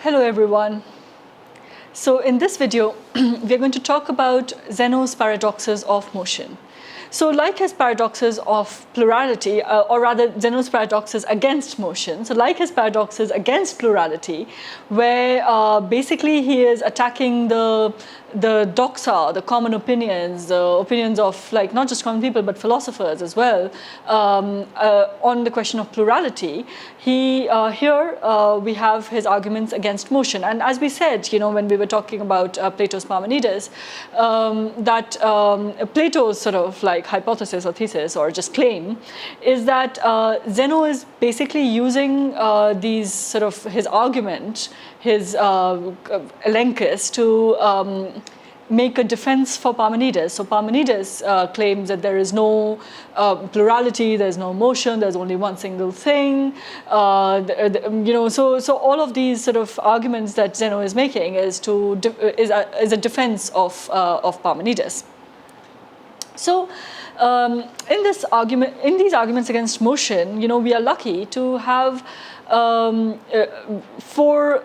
Hello everyone. So in this video, we're going to talk about Zeno's paradoxes of motion. So like his paradoxes of plurality, or rather Zeno's paradoxes against motion, so like his paradoxes against plurality, where basically he is attacking the doxa, the common opinions, the opinions of like not just common people but philosophers as well, on the question of plurality. Here we have his arguments against motion, and as we said, when we were talking about Plato's Parmenides, that Plato's sort of like hypothesis or thesis or just claim is that Zeno is basically using these sort of his argument, his elenchus to make a defense for Parmenides. So Parmenides claims that there is no plurality, there's no motion, there's only one single thing. So all of these sort of arguments that Zeno is making is a defense of Parmenides. So in these arguments against motion, we are lucky to have 4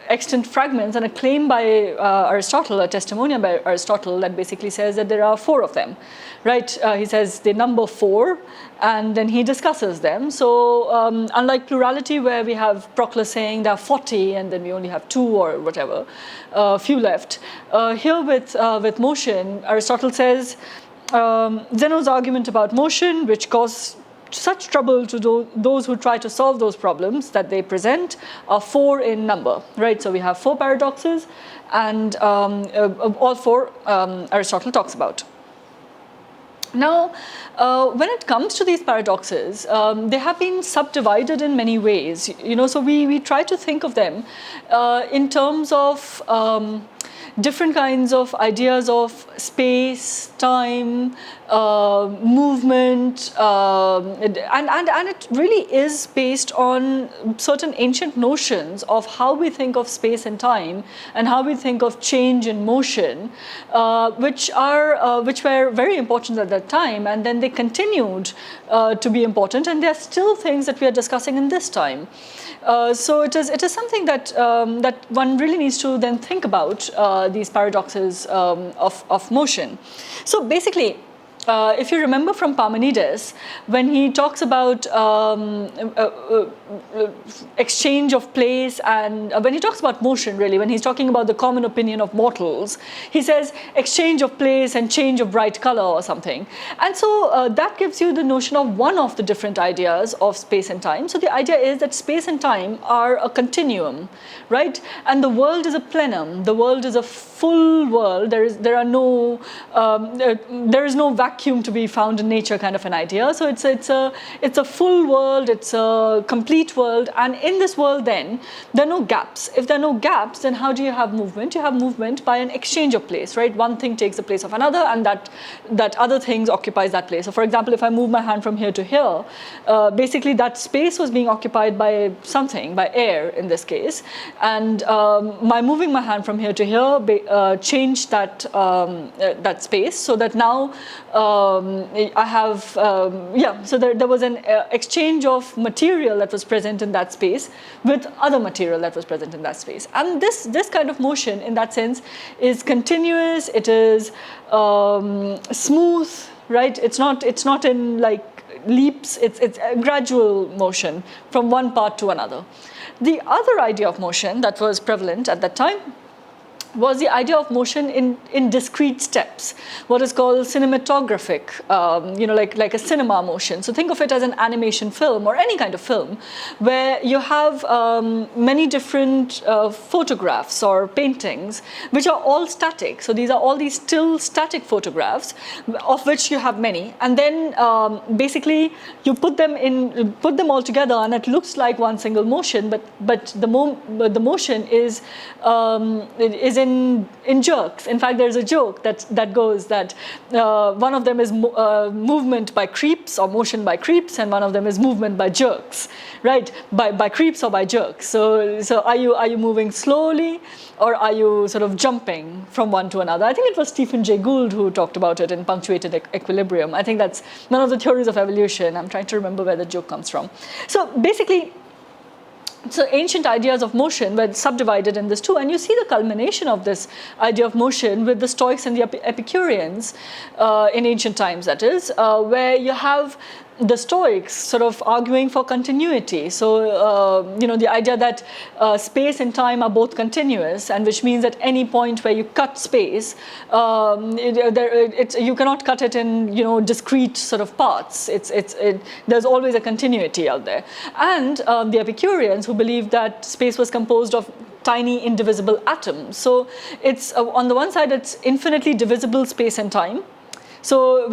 extant fragments and a claim by Aristotle, a testimonial by Aristotle that basically says that there are 4 of them, right? He says they number 4, and then he discusses them. So unlike plurality, where we have Proclus saying there are 40 and then we only have 2 or whatever, few left, here with motion, Aristotle says Zeno's argument about motion, which caused such trouble to those who try to solve those problems that they present, are 4 in number, right? So we have 4 paradoxes, and all 4 Aristotle talks about. Now, when it comes to these paradoxes, they have been subdivided in many ways. So we try to think of them in terms of different kinds of ideas of space, time, movement, and it really is based on certain ancient notions of how we think of space and time and how we think of change and motion, which were very important at that time, and then they continued to be important, and they are still things that we are discussing in this time. So it is something that one really needs to then think about these paradoxes of motion. So basically, if you remember from Parmenides, when he talks about exchange of place, and when he talks about motion, really, when he's talking about the common opinion of mortals, he says exchange of place and change of bright color or something. And so that gives you the notion of one of the different ideas of space and time. So the idea is that space and time are a continuum, right? And the world is a plenum. The world is a full world. There is no vacuum to be found in nature, kind of an idea. So it's a full world, it's a complete world, and in this world then there are no gaps. If there are no gaps, then how do you have movement? You have movement by an exchange of place, right? One thing takes the place of another, and that other things occupies that place. So for example, if I move my hand from here to here, basically that space was being occupied by something, by air in this case, and by moving my hand from here to here changed that space, so that now I have, so there was an exchange of material that was present in that space with other material that was present in that space. And this kind of motion, in that sense, is continuous, it is smooth, right? It's not in like leaps, it's a gradual motion from one part to another. The other idea of motion that was prevalent at that time was the idea of motion in discrete steps, what is called cinematographic, like a cinema motion. So think of it as an animation film or any kind of film where you have many different photographs or paintings which are all static. So these are all these still static photographs, of which you have many, and then basically you put them all together and it looks like one single motion, but the motion is in jerks. In fact, there's a joke that goes that one of them is movement by creeps or motion by creeps, and one of them is movement by jerks, right? By creeps or by jerks. So are you moving slowly, or are you sort of jumping from one to another? I think it was Stephen Jay Gould who talked about it in punctuated equilibrium. I think that's one of the theories of evolution. I'm trying to remember where the joke comes from. So basically, So ancient ideas of motion were subdivided in this too, and you see the culmination of this idea of motion with the Stoics and the Epicureans in ancient times, that is, where you have the Stoics sort of arguing for continuity. So, the idea that space and time are both continuous, and which means at any point where you cut space, you cannot cut it in, discrete sort of parts. There's always a continuity out there. And the Epicureans, who believed that space was composed of tiny indivisible atoms. So it's on the one side, it's infinitely divisible space and time. So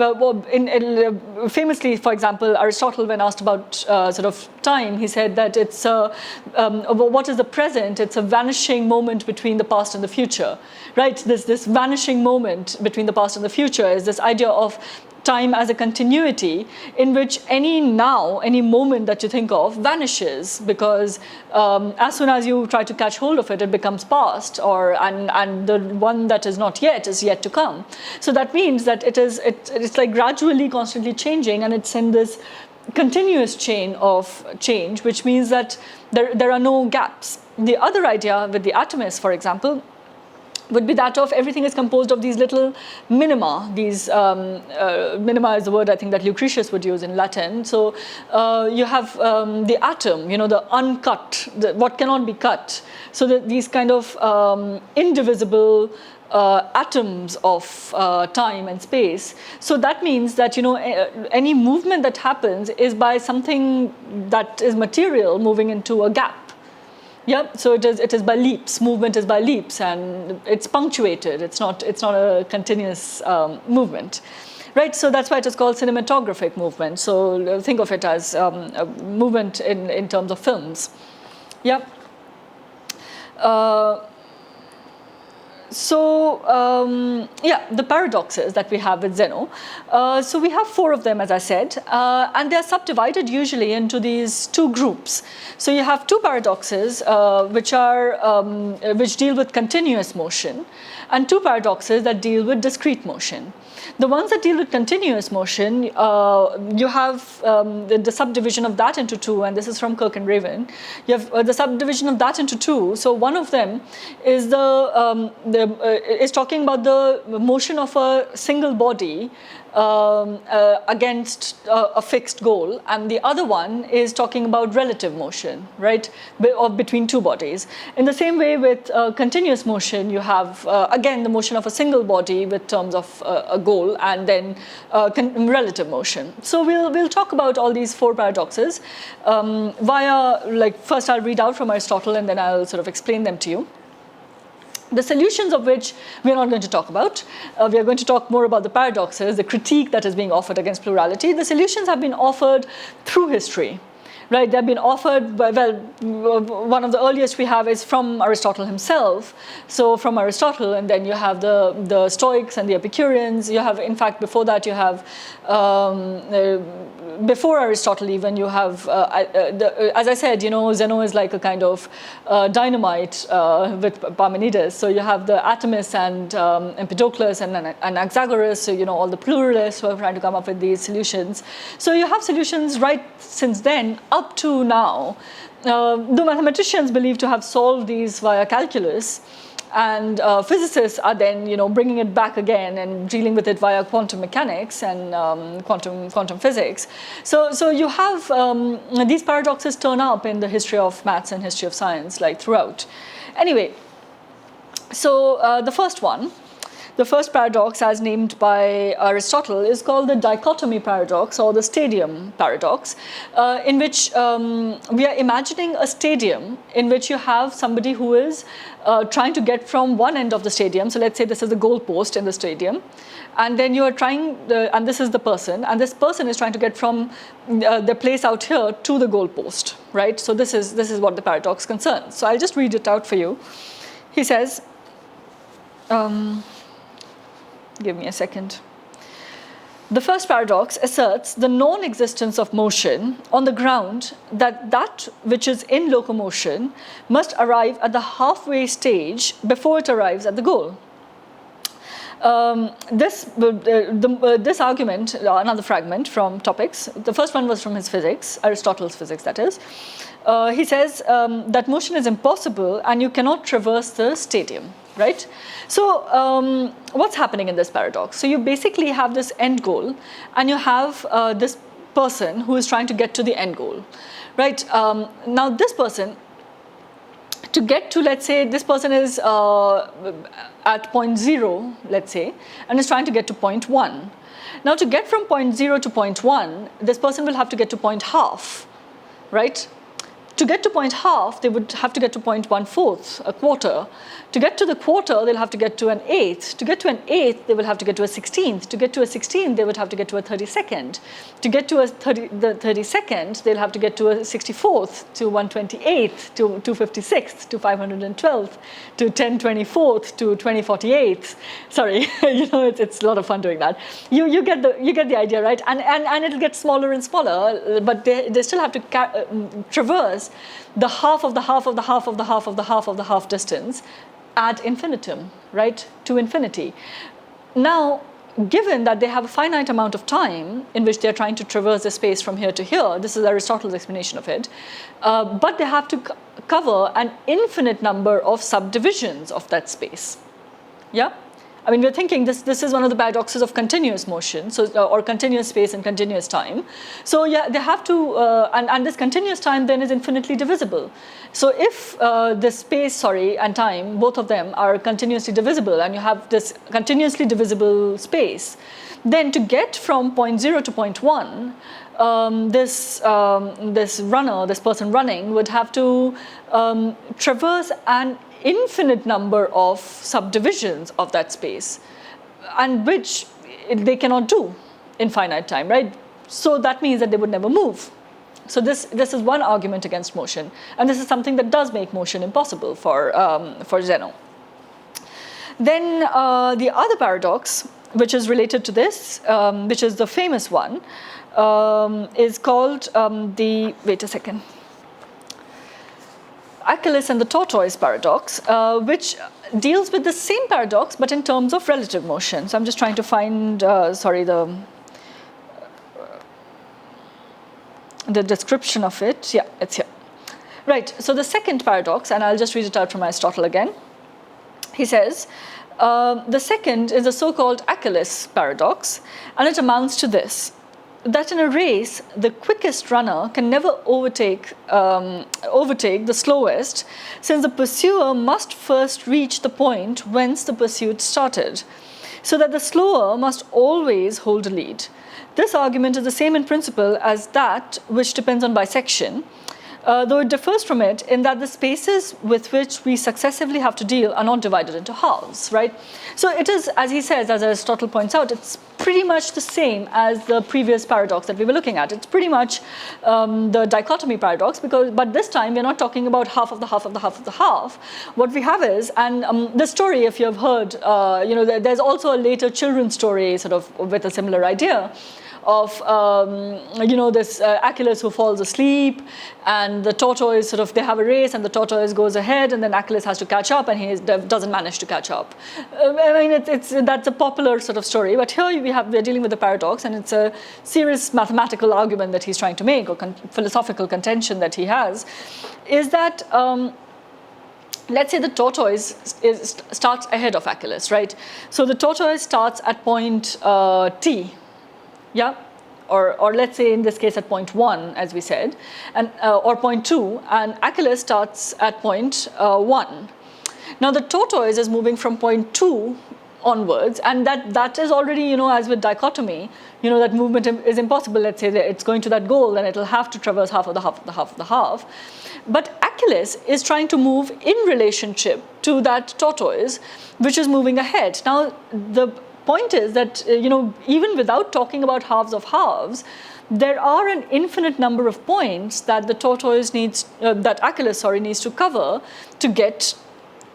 famously, for example, Aristotle, when asked about sort of time, he said that it's what is the present? It's a vanishing moment between the past and the future, right? This vanishing moment between the past and the future is this idea of time as a continuity in which any moment that you think of vanishes, because as soon as you try to catch hold of it, it becomes past, and the one that is not yet is yet to come. So that means that it's like gradually, constantly changing, and it's in this continuous chain of change, which means that there are no gaps. The other idea with the atomists, for example, would be that of everything is composed of these little minima. These minima is the word I think that Lucretius would use in Latin. So you have the atom, the uncut, what cannot be cut. So these kind of indivisible atoms of time and space. So that means that any movement that happens is by something that is material moving into a gap. Yeah, so it is by leaps. Movement is by leaps, and it's punctuated. It's not a continuous movement, right? So that's why it is called cinematographic movement. So think of it as a movement in terms of films. Yeah. The paradoxes that we have with Zeno. So we have 4 of them, as I said, and they are subdivided usually into these 2 groups. So you have 2 paradoxes which deal with continuous motion, and 2 paradoxes that deal with discrete motion. The ones that deal with continuous motion, you have the subdivision of that into 2, and this is from Kirk and Raven. You have the subdivision of that into 2. So one of them is is talking about the motion of a single body against a fixed goal, and the other one is talking about relative motion, right, between 2 bodies. In the same way with continuous motion, you have again the motion of a single body with terms of a goal, and then relative motion. So we'll talk about all these 4 paradoxes first I'll read out from Aristotle, and then I'll sort of explain them to you. The solutions of which we are not going to talk about. We are going to talk more about the paradoxes, the critique that is being offered against plurality. The solutions have been offered through history. Right, they've been offered by, one of the earliest we have is from Aristotle himself. So from Aristotle, and then you have the Stoics and the Epicureans. You have, in fact, before that you have, before Aristotle even, you have, as I said, Zeno is like a kind of dynamite with Parmenides. So you have the atomists and Empedocles and Anaxagoras, so all the pluralists who are trying to come up with these solutions. So you have solutions right since then up to now. The mathematicians believe to have solved these via calculus, and physicists are then bringing it back again and dealing with it via quantum mechanics and quantum physics. So you have these paradoxes turn up in the history of maths and history of science, like throughout. Anyway, so the first one. The first paradox, as named by Aristotle, is called the dichotomy paradox, or the stadium paradox, in which we are imagining a stadium in which you have somebody who is trying to get from one end of the stadium. So let's say this is the goal post in the stadium, and then you are trying, and this is the person, and this person is trying to get from the place out here to the goal post, right? So this is what the paradox concerns. So I'll just read it out for you. He says. Give me a second. The first paradox asserts the non-existence of motion on the ground that which is in locomotion must arrive at the halfway stage before it arrives at the goal. This argument, another fragment from Topics. The first one was from his physics, Aristotle's physics, that is. He says that motion is impossible and you cannot traverse the stadium, right? So what's happening in this paradox? So you basically have this end goal and you have this person who is trying to get to the end goal, right? Now this person, to get to, let's say, this person is at point 0, let's say, and is trying to get to point 1. Now to get from point 0 to point 1, this person will have to get to point half, right? To get to point half, they would have to get to point 1/4, a quarter. To get to the quarter, they'll have to get to an eighth. To get to an eighth, they will have to get to a 16th. To get to a 16th, they would have to get to a 32nd. To get to the 32nd, they'll have to get to a 64th, to 128th, to 256th, to 512th, to 1024th, to 2048th. Sorry, it's a lot of fun doing that. You get the idea, right? And it'll get smaller and smaller, but they still have to traverse the half of the half of the half of the half of the half of the half distance ad infinitum, right, to infinity. Now, given that they have a finite amount of time in which they're trying to traverse the space from here to here, this is Aristotle's explanation of it, but they have to cover an infinite number of subdivisions of that space. Yeah? I mean, we're thinking this is one of the paradoxes of continuous motion, so or continuous space and continuous time. So yeah, they have to, and this continuous time then is infinitely divisible. So if this space, and time, both of them are continuously divisible, and you have this continuously divisible space, then to get from point 0 to point 1, this person running would have to traverse an infinite number of subdivisions of that space, and which they cannot do in finite time, right? So that means that they would never move. So this is one argument against motion, and this is something that does make motion impossible for Zeno. Then the other paradox, which is related to this, which is the famous one, is called Achilles and the tortoise paradox, which deals with the same paradox but in terms of relative motion. So I'm just trying to find, the description of it. Yeah, it's here. Right, so the second paradox, and I'll just read it out from Aristotle again. He says, the second is the so-called Achilles paradox, and it amounts to this: that in a race, the quickest runner can never overtake the slowest, since the pursuer must first reach the point whence the pursuit started, so that the slower must always hold a lead. This argument is the same in principle as that which depends on bisection, though it differs from it in that the spaces with which we successively have to deal are not divided into halves, right? So it is, as he says, as Aristotle points out, it's pretty much the same as the previous paradox that we were looking at. It's pretty much the dichotomy paradox, but this time we're not talking about half of the half of the half of the half. What we have is, and the story, if you have heard, there's also a later children's story sort of with a similar idea of this Achilles who falls asleep, and the tortoise they have a race, and the tortoise goes ahead, and then Achilles has to catch up, and he doesn't manage to catch up. I mean, that's a popular sort of story, but here we're dealing with a paradox, and it's a serious mathematical argument that he's trying to make, or philosophical contention that he has, is that let's say the tortoise starts ahead of Achilles, right? So the tortoise starts at point T. Yeah, or let's say in this case at point 1, as we said, and or point 2, and Achilles starts at point 1. Now the tortoise is moving from point 2 onwards, and that is already, as with dichotomy, that movement is impossible. Let's say that it's going to that goal, and it'll have to traverse half of the half of the half of the half. But Achilles is trying to move in relationship to that tortoise, which is moving ahead. Now the point is that even without talking about halves of halves, there are an infinite number of points that the tortoise that Achilles needs to cover to get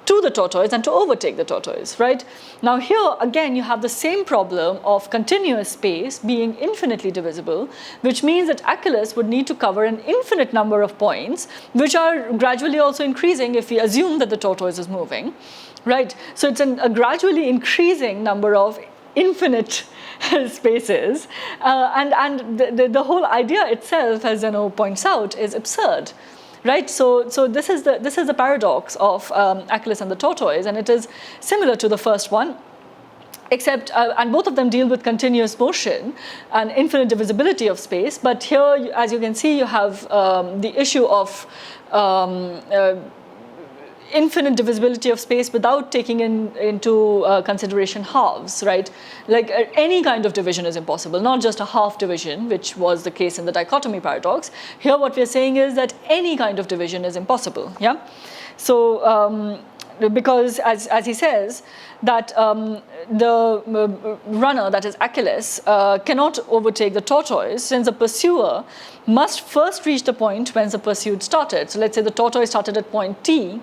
to the tortoise and to overtake the tortoise, right? Now here, again, you have the same problem of continuous space being infinitely divisible, which means that Achilles would need to cover an infinite number of points, which are gradually also increasing if we assume that the tortoise is moving, right? So it's a gradually increasing number of infinite spaces, and the whole idea itself, as Zeno points out, is absurd. Right, so this is the paradox of Achilles and the tortoise, and it is similar to the first one, except and both of them deal with continuous motion and infinite divisibility of space. But here, as you can see, you have the issue of infinite divisibility of space without taking into consideration halves, right? Like any kind of division is impossible, not just a half division, which was the case in the dichotomy paradox. Here what we're saying is that any kind of division is impossible, yeah? So, because as he says, that the runner, that is Achilles, cannot overtake the tortoise, since the pursuer must first reach the point whence the pursuit started. So let's say the tortoise started at point T,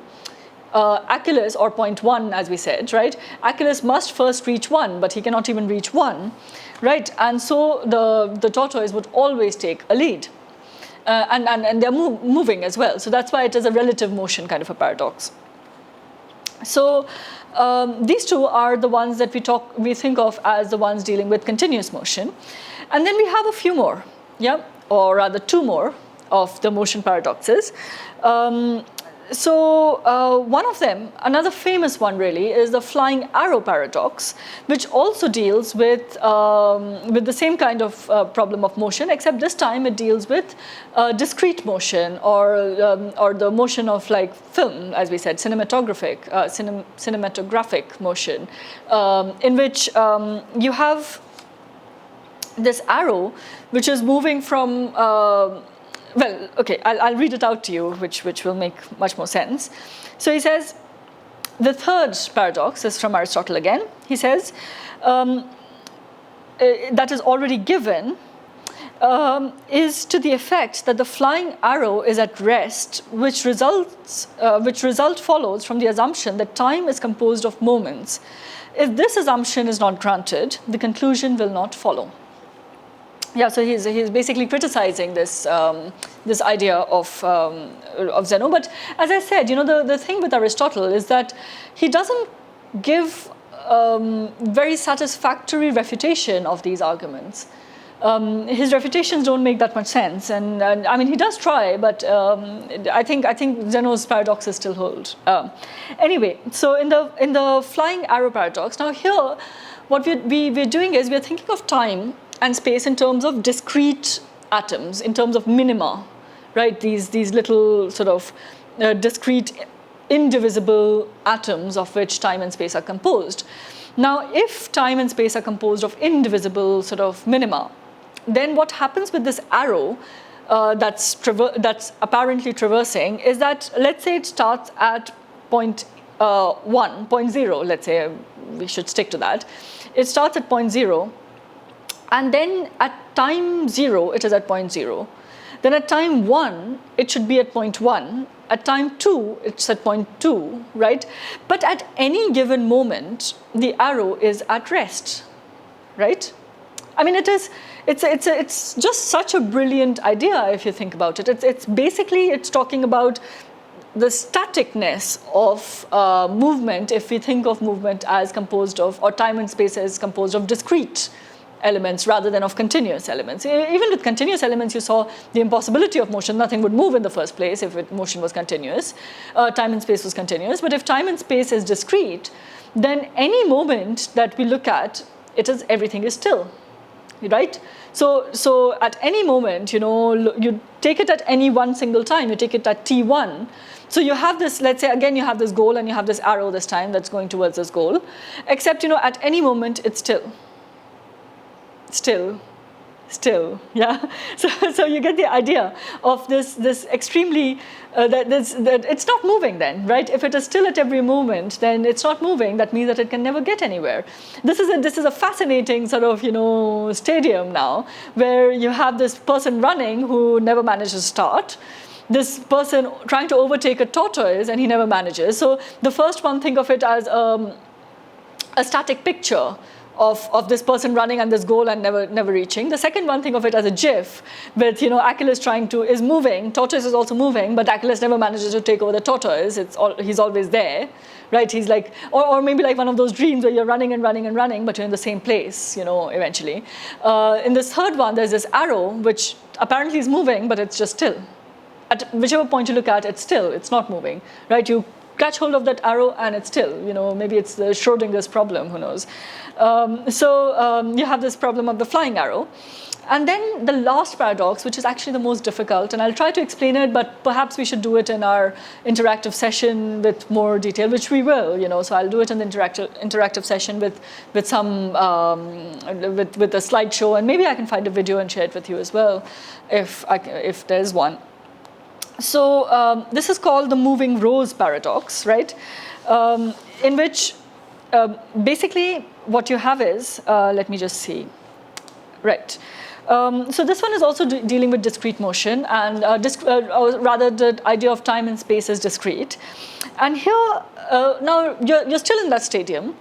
Achilles, or point 1 as we said, right? Achilles must first reach 1, but he cannot even reach 1, right? And so the tortoise would always take a lead. And they're moving as well. So that's why it is a relative motion kind of a paradox. So these two are the ones that we think of as the ones dealing with continuous motion. And then we have a few more, yeah? Or rather two more of the motion paradoxes. So one of them, another famous one really, is the flying arrow paradox, which also deals with the same kind of problem of motion, except this time it deals with discrete motion, or the motion of like film, as we said, cinematographic motion, in which you have this arrow which is moving from well, okay, I'll read it out to you, which will make much more sense. So he says, the third paradox is from Aristotle again. He says, that is already given, is to the effect that the flying arrow is at rest, which result follows from the assumption that time is composed of moments. If this assumption is not granted, the conclusion will not follow. Yeah, so he's basically criticizing this this idea of Zeno. But as I said, the thing with Aristotle is that he doesn't give very satisfactory refutation of these arguments. His refutations don't make that much sense, and I mean he does try, but I think Zeno's paradoxes still hold. Anyway, so in the flying arrow paradox, now here, what we're doing is we're thinking of time and space in terms of discrete atoms, in terms of minima, right? These little sort of discrete, indivisible atoms of which time and space are composed. Now, if time and space are composed of indivisible sort of minima, then what happens with this arrow that's apparently traversing is that, let's say it starts at point 1, point 0, let's say we should stick to that. It starts at point 0, and then at time 0, it is at point 0. Then at time 1, it should be at point 1. At time 2, it's at point 2, right? But at any given moment, the arrow is at rest, right? I mean, it's just such a brilliant idea if you think about it. It's basically talking about the staticness of movement, if we think of movement as composed of, or time and space as composed of discrete elements rather than of continuous elements. Even with continuous elements, you saw the impossibility of motion. Nothing would move in the first place if motion was continuous. Time and space was continuous. But if time and space is discrete, then any moment that we look at, everything is still, right? So at any moment, you take it at any one single time. You take it at t1. So you have this, let's say again, you have this goal and you have this arrow this time that's going towards this goal. Except, at any moment, it's still, yeah. So you get the idea of this extremely that it's not moving then, right? If it is still at every moment, then it's not moving. That means that it can never get anywhere. This is a fascinating sort of stadium now, where you have this person running who never manages to start. this person trying to overtake a tortoise and he never manages. So the first one, think of it as a static picture of this person running and this goal and never reaching. The second one, think of it as a GIF with, Achilles is moving, tortoise is also moving, but Achilles never manages to take over the tortoise. He's always there, right? He's like, or maybe like one of those dreams where you're running and running and running, but you're in the same place, eventually. In this third one, there's this arrow, which apparently is moving, but it's just still. At whichever point you look at, it's still, it's not moving, right? You catch hold of that arrow and it's still, maybe it's the Schrodinger's problem, who knows. You have this problem of the flying arrow. And then the last paradox, which is actually the most difficult, and I'll try to explain it, but perhaps we should do it in our interactive session with more detail, which we will, so I'll do it in the interactive session with some, with a slideshow, and maybe I can find a video and share it with you as well, if there's one. So this is called the moving rows paradox, right? In which basically what you have is, let me just see, right. So this one is also dealing with discrete motion, and rather the idea of time and space is discrete. And here, now you're still in that stadium,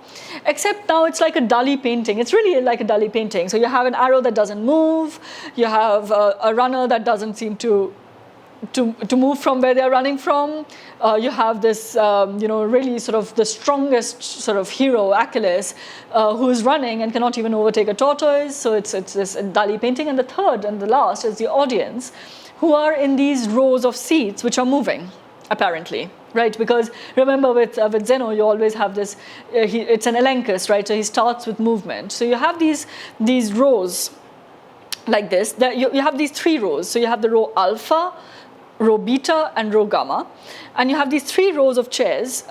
except now it's like a Dali painting. It's really like a Dali painting. So you have an arrow that doesn't move, you have a runner that doesn't seem to move from where they're running from. You have this, really sort of the strongest sort of hero, Achilles, who is running and cannot even overtake a tortoise. So it's this Dali painting. And the third and the last is the audience, who are in these rows of seats which are moving, apparently, right? Because remember with Zeno, you always have this, it's an elenchus, right? So he starts with movement. So you have these rows like this. You have these three rows. So you have the row alpha, row beta, and row gamma. And you have these three rows of chairs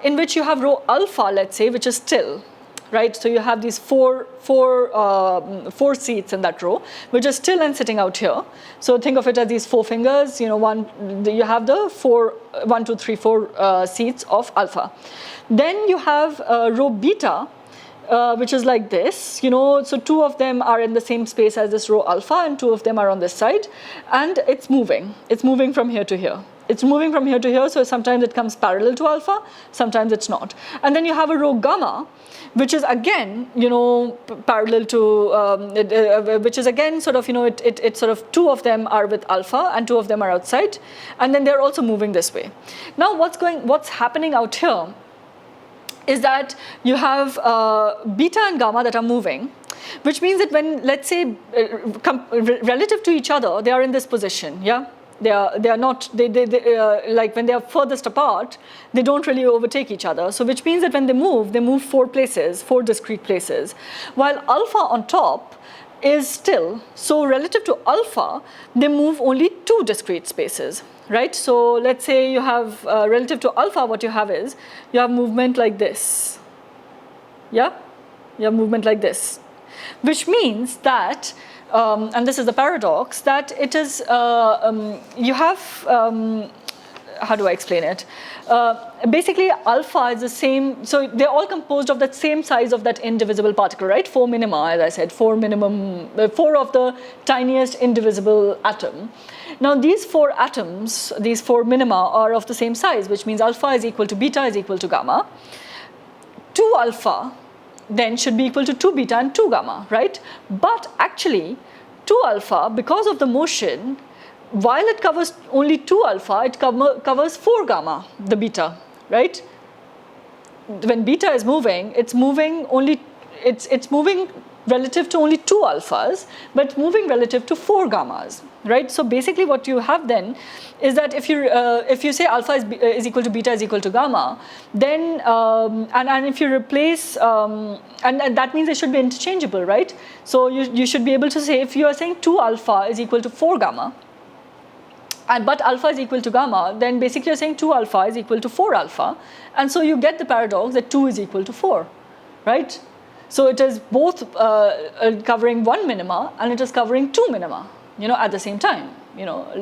in which you have row alpha, let's say, which is still, right? So you have these four seats in that row, which are still and sitting out here. So think of it as these four fingers, you have the 1, 2, 3, 4 seats of alpha. Then you have row beta, which is like this, so two of them are in the same space as this row alpha and two of them are on this side, and it's moving. It's moving from here to here. It's moving from here to here, so sometimes it comes parallel to alpha, sometimes it's not. And then you have a row gamma, which is again, parallel to, which is again sort of, it's sort of two of them are with alpha and two of them are outside, and then they're also moving this way. Now what's happening out here is that you have beta and gamma that are moving, which means that when, let's say, relative to each other, they are in this position, yeah? They are not, like when they are furthest apart, they don't really overtake each other. So which means that when they move 4 places, 4 discrete places, while alpha on top is still. So relative to alpha, they move only 2 discrete spaces, right? So let's say you have, relative to alpha, what you have is, you have movement like this, yeah? You have movement like this, which means that, and this is the paradox, that it is, you have, how do I explain it? Basically, alpha is the same, so they're all composed of that same size of that indivisible particle, right? 4 minima, as I said, 4 of the tiniest indivisible atom. Now, these 4 atoms, these 4 minima are of the same size, which means alpha is equal to beta is equal to gamma. 2 alpha then should be equal to 2 beta and 2 gamma, right? But actually, 2 alpha, because of the motion, while it covers only 2 alpha, it covers 4 gamma, the beta, right? When beta is moving, it's moving relative to only 2 alphas, but moving relative to 4 gammas, right? So basically what you have then is that if you say alpha is equal to beta is equal to gamma, then, and if you replace, and that means they should be interchangeable, right? So you should be able to say, if you are saying 2 alpha is equal to 4 gamma, but alpha is equal to gamma, then basically you're saying 2 alpha is equal to 4 alpha, and so you get the paradox that 2 is equal to 4, right? So it is both covering 1 minima and it is covering 2 minima, at the same time,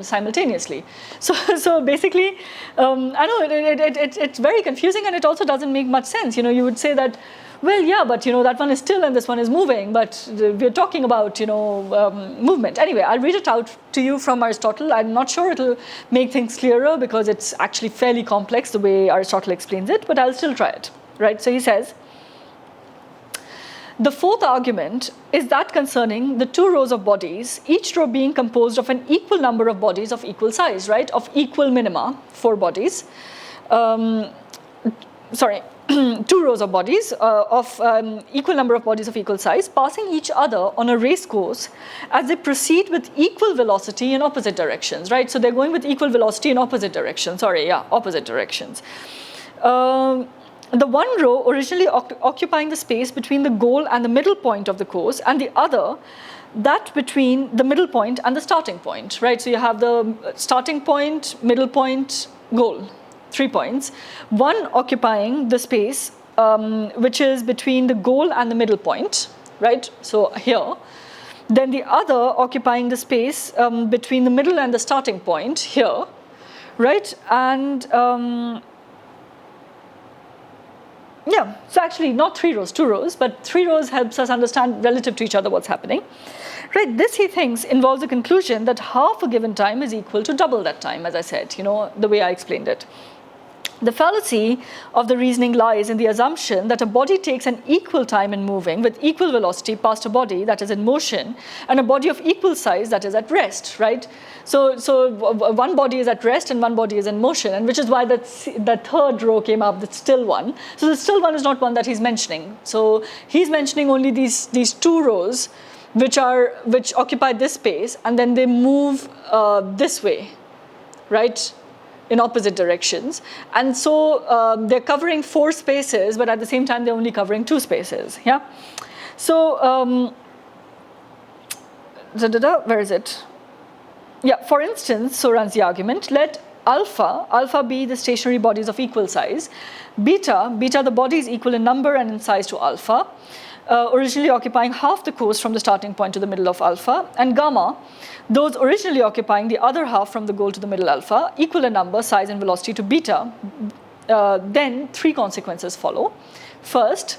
simultaneously. So basically, I know it's very confusing and it also doesn't make much sense. You would say that, well, yeah, but that one is still and this one is moving, but we're talking about movement. Anyway, I'll read it out to you from Aristotle. I'm not sure it'll make things clearer because it's actually fairly complex the way Aristotle explains it, but I'll still try it, right? So he says, the fourth argument is that concerning the two rows of bodies, each row being composed of an equal number of bodies of equal size, right? Of equal minima, 4 bodies. Two rows of bodies of equal number of bodies of equal size, passing each other on a race course as they proceed with equal velocity in opposite directions, right? So they're going with equal velocity in opposite directions. Opposite directions. The one row originally occupying the space between the goal and the middle point of the course, and the other that between the middle point and the starting point, right? So you have the starting point, middle point, goal, 3 points. One occupying the space which is between the goal and the middle point, right? So here. Then the other occupying the space between the middle and the starting point here, right? And yeah, so actually not 3 rows, 2 rows, but 3 rows helps us understand relative to each other what's happening. Right, this he thinks involves the conclusion that half a given time is equal to double that time, as I said, the way I explained it. The fallacy of the reasoning lies in the assumption that a body takes an equal time in moving with equal velocity past a body that is in motion and a body of equal size that is at rest, right? So one body is at rest and one body is in motion, and which is why that third row came up, the still one. So the still one is not one that he's mentioning. So he's mentioning only these 2 rows which occupy this space, and then they move this way, right? In opposite directions. And so they're covering 4 spaces, but at the same time, they're only covering 2 spaces, yeah? So, where is it? Yeah, for instance, so runs the argument, let alpha be the stationary bodies of equal size, beta the bodies equal in number and in size to alpha, originally occupying half the course from the starting point to the middle of alpha, and gamma, those originally occupying the other half from the goal to the middle alpha, equal in number, size, and velocity to beta. Then 3 consequences follow. First,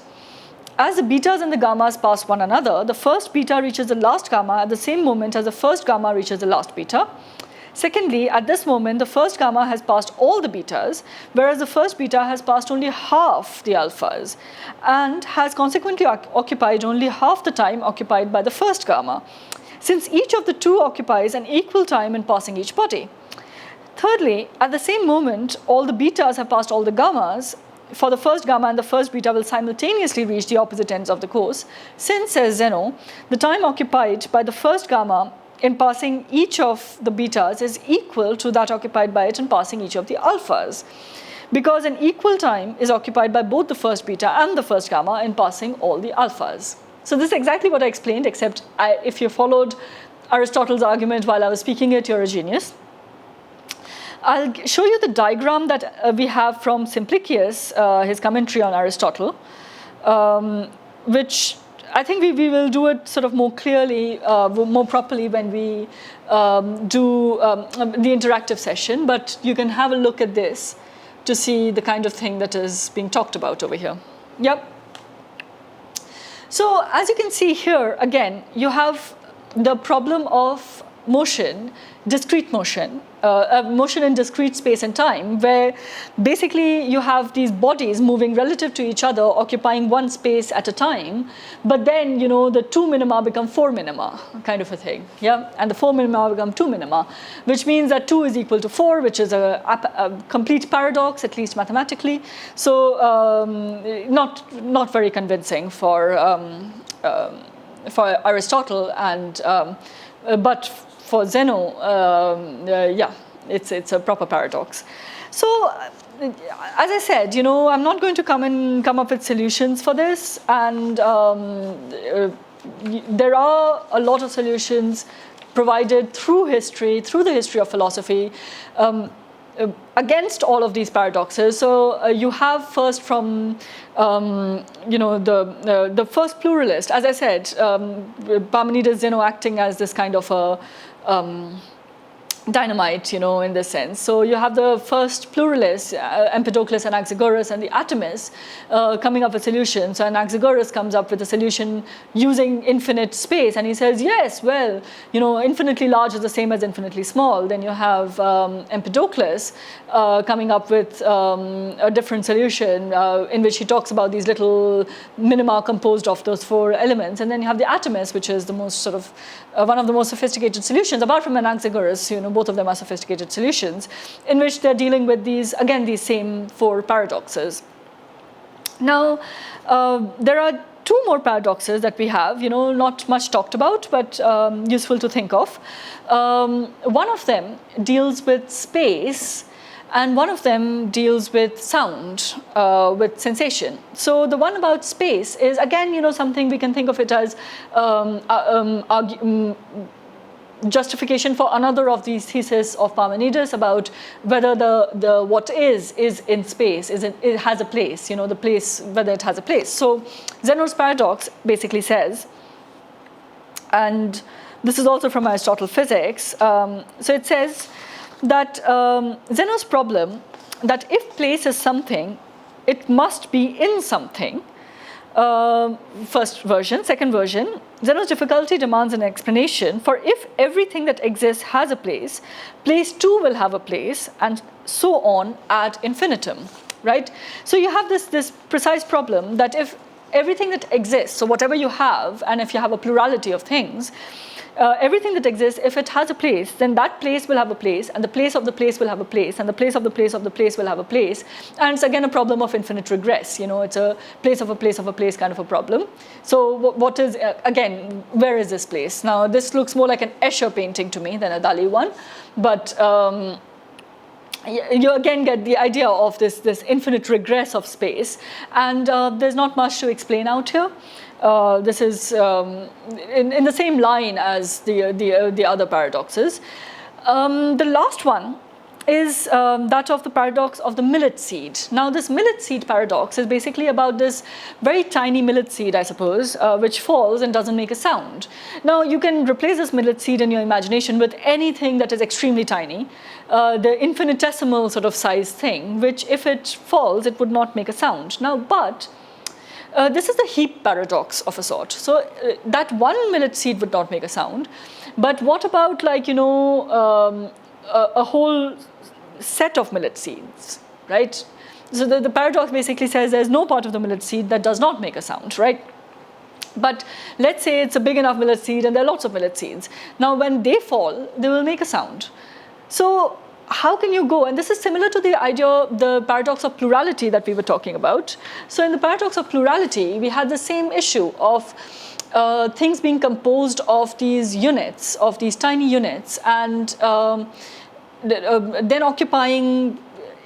as the betas and the gammas pass one another, the first beta reaches the last gamma at the same moment as the first gamma reaches the last beta. Secondly, at this moment, the first gamma has passed all the betas, whereas the first beta has passed only half the alphas, and has consequently occupied only half the time occupied by the first gamma, since each of the 2 occupies an equal time in passing each body. Thirdly, at the same moment, all the betas have passed all the gammas. For the first gamma and the first beta will simultaneously reach the opposite ends of the course, since, says Zeno, the time occupied by the first gamma in passing each of the betas is equal to that occupied by it in passing each of the alphas, because an equal time is occupied by both the first beta and the first gamma in passing all the alphas. So this is exactly what I explained, except if you followed Aristotle's argument while I was speaking it, you're a genius. I'll show you the diagram that we have from Simplicius, his commentary on Aristotle, which I think we will do it sort of more clearly, more properly when we do the interactive session, but you can have a look at this to see the kind of thing that is being talked about over here. Yep. So as you can see here, again, you have the problem of motion, discrete motion, motion in discrete space and time, where basically you have these bodies moving relative to each other, occupying one space at a time, but then, the 2 minima become 4 minima, kind of a thing, yeah? And the 4 minima become 2 minima, which means that 2 is equal to 4, which is a complete paradox, at least mathematically. So not very convincing for Aristotle, and but for Zeno, yeah, it's a proper paradox. So, as I said, I'm not going to come up with solutions for this, and there are a lot of solutions provided through the history of philosophy, against all of these paradoxes. So you have first from the first pluralist, as I said, Parmenides, Zeno acting as this kind of a dynamite, in this sense. So you have the first pluralists, Empedocles and Anaxagoras, and the atomists coming up with solutions. So Anaxagoras comes up with a solution using infinite space, and he says, yes, well, infinitely large is the same as infinitely small. Then you have Empedocles coming up with a different solution in which he talks about these little minima composed of those 4 elements. And then you have the atomist, which is the most sort of one of the most sophisticated solutions, apart from Anaxagoras. Both of them are sophisticated solutions, in which they're dealing with these same 4 paradoxes. Now, there are 2 more paradoxes that we have, not much talked about, but useful to think of. One of them deals with space, and one of them deals with sound, with sensation. So the one about space is, again, something we can think of it as justification for another of these theses of Parmenides about whether the what is in space, it has a place, the place, whether it has a place. So Zeno's paradox basically says, and this is also from Aristotle Physics, so it says that Zeno's problem, that if place is something, it must be in something. First version. Second version, Zeno's difficulty demands an explanation, for if everything that exists has a place, place too will have a place, and so on ad infinitum, right? So you have this precise problem that if everything that exists, so whatever you have, and if you have a plurality of things, everything that exists, if it has a place, then that place will have a place, and the place of the place will have a place, and the place of the place of the place will have a place. And it's again a problem of infinite regress. It's a place of a place of a place kind of a problem. So what is, again, where is this place? Now, this looks more like an Escher painting to me than a Dali one, but you again get the idea of this infinite regress of space, and there's not much to explain out here. This is in the same line as the other paradoxes. The last one is that of the paradox of the millet seed. Now, this millet seed paradox is basically about this very tiny millet seed, I suppose, which falls and doesn't make a sound. Now, you can replace this millet seed in your imagination with anything that is extremely tiny, the infinitesimal sort of size thing, which if it falls, it would not make a sound. Now, but this is the heap paradox of a sort. So that one millet seed would not make a sound, but what about a whole set of millet seeds, right? So the paradox basically says there's no part of the millet seed that does not make a sound, right? But let's say it's a big enough millet seed and there are lots of millet seeds. Now when they fall, they will make a sound. So how can you go, and this is similar to the idea, the paradox of plurality that we were talking about. So in the paradox of plurality, we had the same issue of things being composed of these units, of these tiny units, and then occupying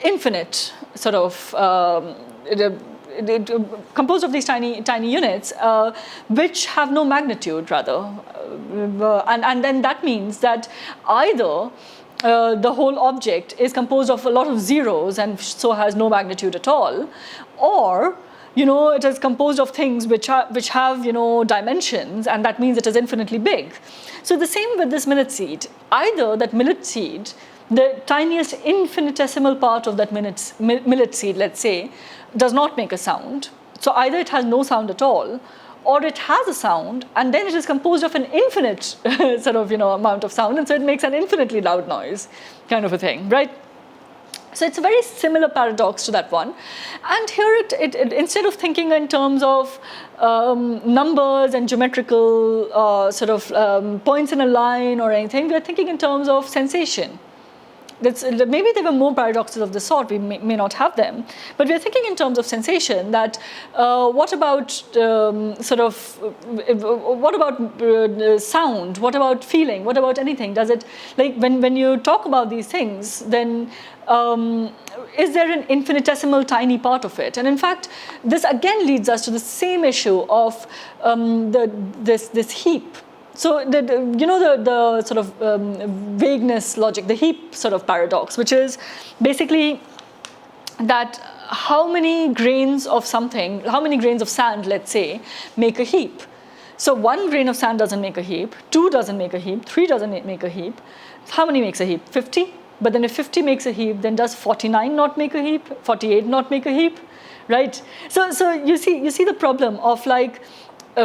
infinite sort of, composed of these tiny units, which have no magnitude rather. And then that means that either the whole object is composed of a lot of zeros and so has no magnitude at all, or it is composed of things which have dimensions, and that means it is infinitely big. So the same with this millet seed. Either that millet seed, the tiniest infinitesimal part of that millet seed, let's say, does not make a sound. So either it has no sound at all, or it has a sound, and then it is composed of an infinite sort of amount of sound, and so it makes an infinitely loud noise, kind of a thing, right? So it's a very similar paradox to that one. And here it instead of thinking in terms of numbers and geometrical sort of points in a line or anything, we're thinking in terms of sensation. Maybe there were more paradoxes of this sort, we may not have them, but we're thinking in terms of sensation, that what about sound, what about feeling, what about anything? Does it, like when you talk about these things, then is there an infinitesimal tiny part of it? And in fact, this again leads us to the same issue of this heap. So the sort of vagueness logic, the heap sort of paradox, which is basically that how many grains of something, how many grains of sand, let's say, make a heap. So 1 grain of sand doesn't make a heap, 2 doesn't make a heap, 3 doesn't make a heap. How many makes a heap? 50? But then if 50 makes a heap, then does 49 not make a heap? 48 not make a heap? Right? So you see the problem of like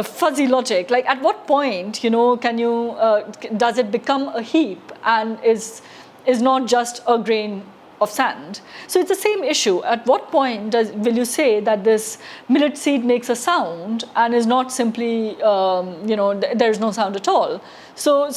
fuzzy logic. Like at what point, does it become a heap and is not just a grain of sand? So it's the same issue. At what point will you say that this millet seed makes a sound and is not simply, there's no sound at all? So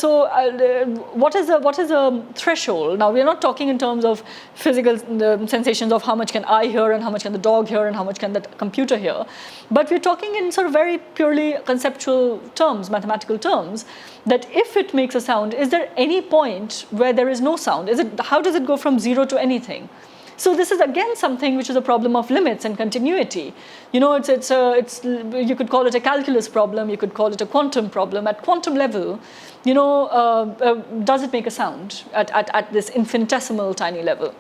what is the threshold? Now we're not talking in terms of physical sensations of how much can I hear and how much can the dog hear and how much can the computer hear, but we're talking in sort of very purely conceptual terms, mathematical terms, that if it makes a sound, is there any point where there is no sound? How does it go from 0 to anything? So this is again something which is a problem of limits and continuity. You could call it a calculus problem, you could call it a quantum problem. At quantum level, does it make a sound at this infinitesimal tiny level?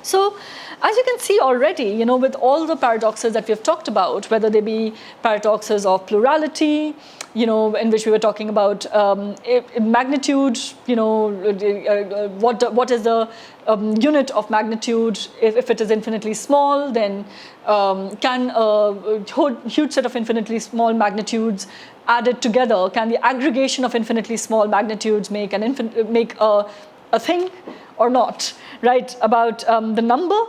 So as you can see already, with all the paradoxes that we have talked about, whether they be paradoxes of plurality, in which we were talking about magnitude, what is the unit of magnitude? If it is infinitely small, then can a huge set of infinitely small magnitudes added together, can the aggregation of infinitely small magnitudes make a thing or not? Right? About the number,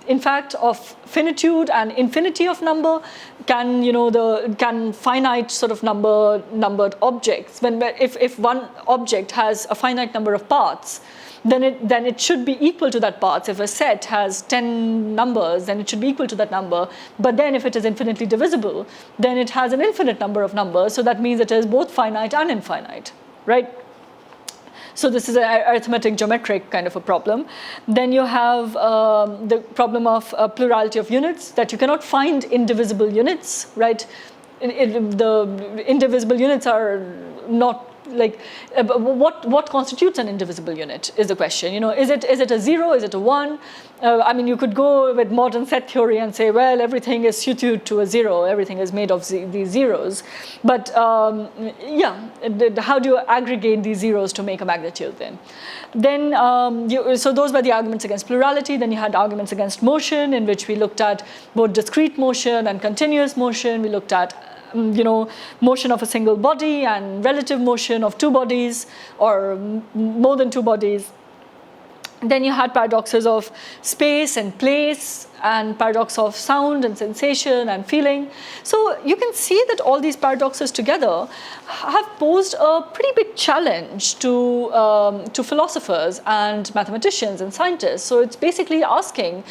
in fact, of finitude and infinity of number, can finite sort of numbered objects. If one object has a finite number of parts, then it should be equal to that parts. If a set has 10 numbers, then it should be equal to that number. But then if it is infinitely divisible, then it has an infinite number of numbers. So that means it is both finite and infinite, right? So this is an arithmetic geometric kind of a problem. Then you have the problem of plurality of units, that you cannot find indivisible units, right? The indivisible units are not like, what constitutes an indivisible unit is the question. Is it a 0? Is it a 1? You could go with modern set theory and say, well, everything is suited to a 0. Everything is made of these zeros. But how do you aggregate these zeros to make a magnitude then? So those were the arguments against plurality. Then you had arguments against motion, in which we looked at both discrete motion and continuous motion. We looked at motion of a single body and relative motion of two bodies or more than two bodies. Then you had paradoxes of space and place, and paradox of sound and sensation and feeling. So you can see that all these paradoxes together have posed a pretty big challenge to philosophers and mathematicians and scientists. So it's basically asking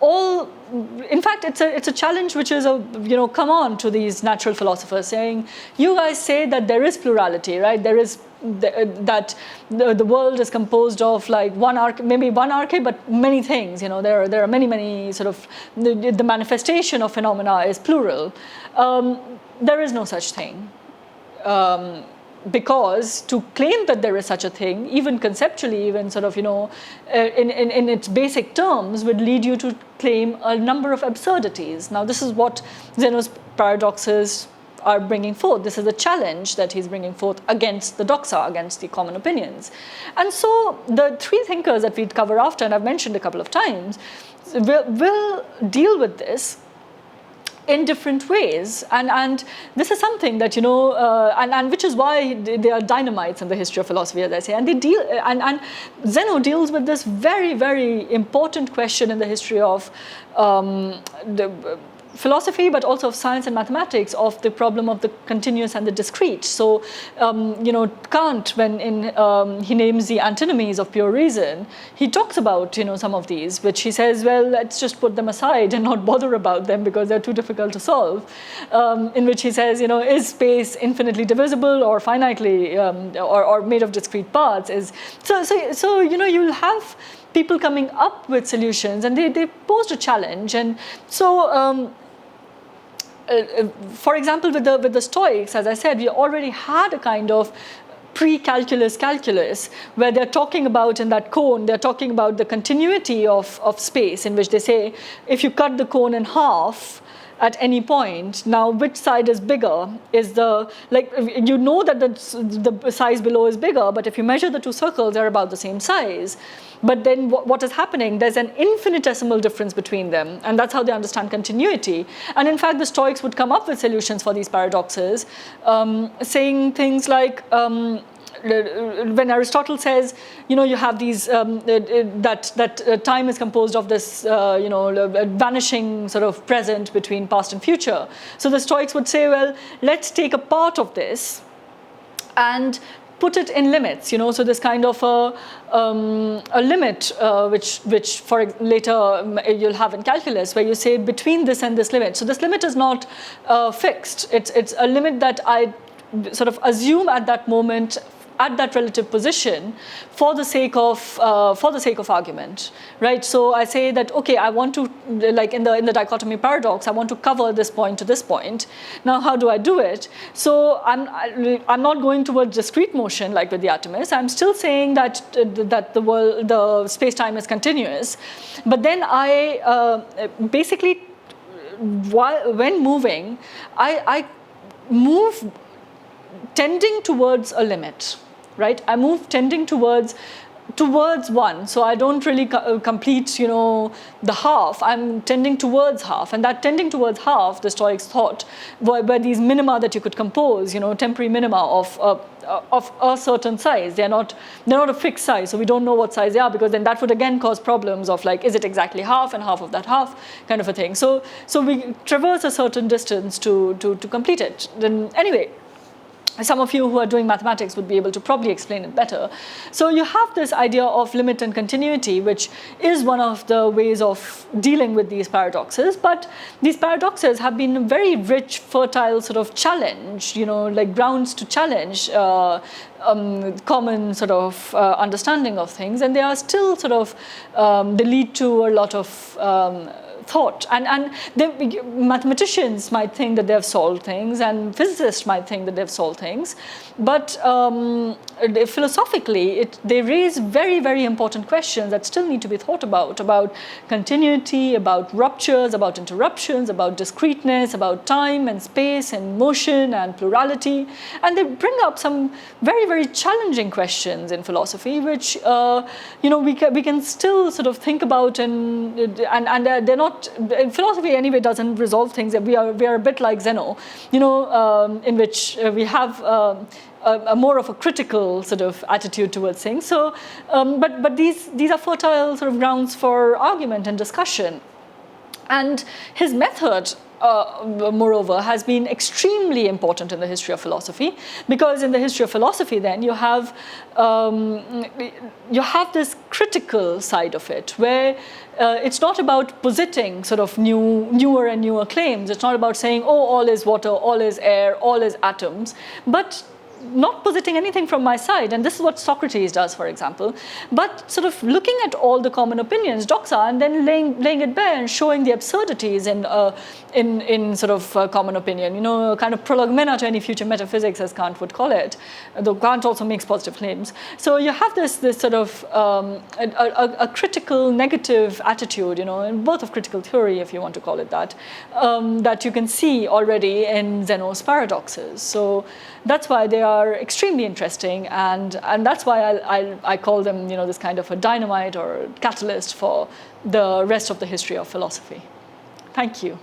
in fact, it's a challenge which is come on to these natural philosophers, saying, you guys say that there is plurality, right? There is that the world is composed of like maybe one arche, but many things. There are many sort of the manifestation of phenomena is plural. There is no such thing. Because to claim that there is such a thing, even conceptually, even sort of, in its basic terms, would lead you to claim a number of absurdities. Now, this is what Zeno's paradoxes are bringing forth. This is the challenge that he's bringing forth against the doxa, against the common opinions. And so the three thinkers that we'd cover after, and I've mentioned a couple of times, will deal with this in different ways, and this is something that and which is why they are dynamites in the history of philosophy, as I say, and they deal and Zeno deals with this very, very important question in the history of the philosophy, but also of science and mathematics, of the problem of the continuous and the discrete. So, Kant, when he names the antinomies of pure reason, he talks about, some of these, which he says, well, let's just put them aside and not bother about them because they're too difficult to solve. In which he says, is space infinitely divisible or finitely, or made of discrete parts? So you'll have people coming up with solutions, and they posed a challenge. And so, for example, with the Stoics, as I said, we already had a kind of pre-calculus calculus, where they're talking about, in that cone, they're talking about the continuity of space, in which they say, if you cut the cone in half, at any point. Now, which side is bigger is the, like, you know that the size below is bigger, but if you measure the two circles, they're about the same size. But then what is happening? There's an infinitesimal difference between them, and that's how they understand continuity. And in fact, the Stoics would come up with solutions for these paradoxes, saying things like, when Aristotle says, you have these, that time is composed of this, vanishing sort of present between past and future. So the Stoics would say, well, let's take a part of this and put it in limits, so this kind of a limit, which for later you'll have in calculus, where you say between this and this limit. So this limit is not fixed. It's a limit that I sort of assume at that moment, at that relative position, for the sake of argument, right? So I say that, okay, I want to, like in the dichotomy paradox, I want to cover this point to this point. Now, how do I do it? So I'm not going towards discrete motion like with the atomists. I'm still saying that the space-time is continuous, but then I basically, when moving, I move tending towards a limit, right? I move tending towards one. So I don't really complete, the half. I'm tending towards half. And that tending towards half, the Stoics thought, were these minima that you could compose, temporary minima of a certain size. They're not a fixed size. So we don't know what size they are, because then that would again cause problems of like, is it exactly half and half of that half kind of a thing. So we traverse a certain distance to complete it. Then anyway, some of you who are doing mathematics would be able to probably explain it better. So you have this idea of limit and continuity, which is one of the ways of dealing with these paradoxes. But these paradoxes have been a very rich, fertile sort of challenge, like grounds to challenge common sort of understanding of things. And they are still sort of, they lead to a lot of thought, and mathematicians might think that they've solved things, and physicists might think that they've solved things, but philosophically, they raise very, very important questions that still need to be thought about continuity, about ruptures, about interruptions, about discreteness, about time and space and motion and plurality, and they bring up some very, very challenging questions in philosophy, which we can still sort of think about, and they're not. Philosophy anyway doesn't resolve things. We are a bit like Zeno, in which we have a more of a critical sort of attitude towards things. So, but these are fertile sort of grounds for argument and discussion. And his method, moreover, has been extremely important in the history of philosophy, because in the history of philosophy, then you have this critical side of it, where it's not about positing sort of newer and newer claims. It's not about saying, oh, all is water, all is air, all is atoms, but not positing anything from my side. And this is what Socrates does, for example, but sort of looking at all the common opinions, doxa, and then laying it bare and showing the absurdities in sort of common opinion, kind of prolegomena to any future metaphysics, as Kant would call it, though Kant also makes positive claims. So you have this sort of a critical negative attitude, in both of critical theory, if you want to call it that, that you can see already in Zeno's paradoxes. So that's why they are extremely interesting, and that's why I call them, this kind of a dynamite or catalyst for the rest of the history of philosophy. Thank you.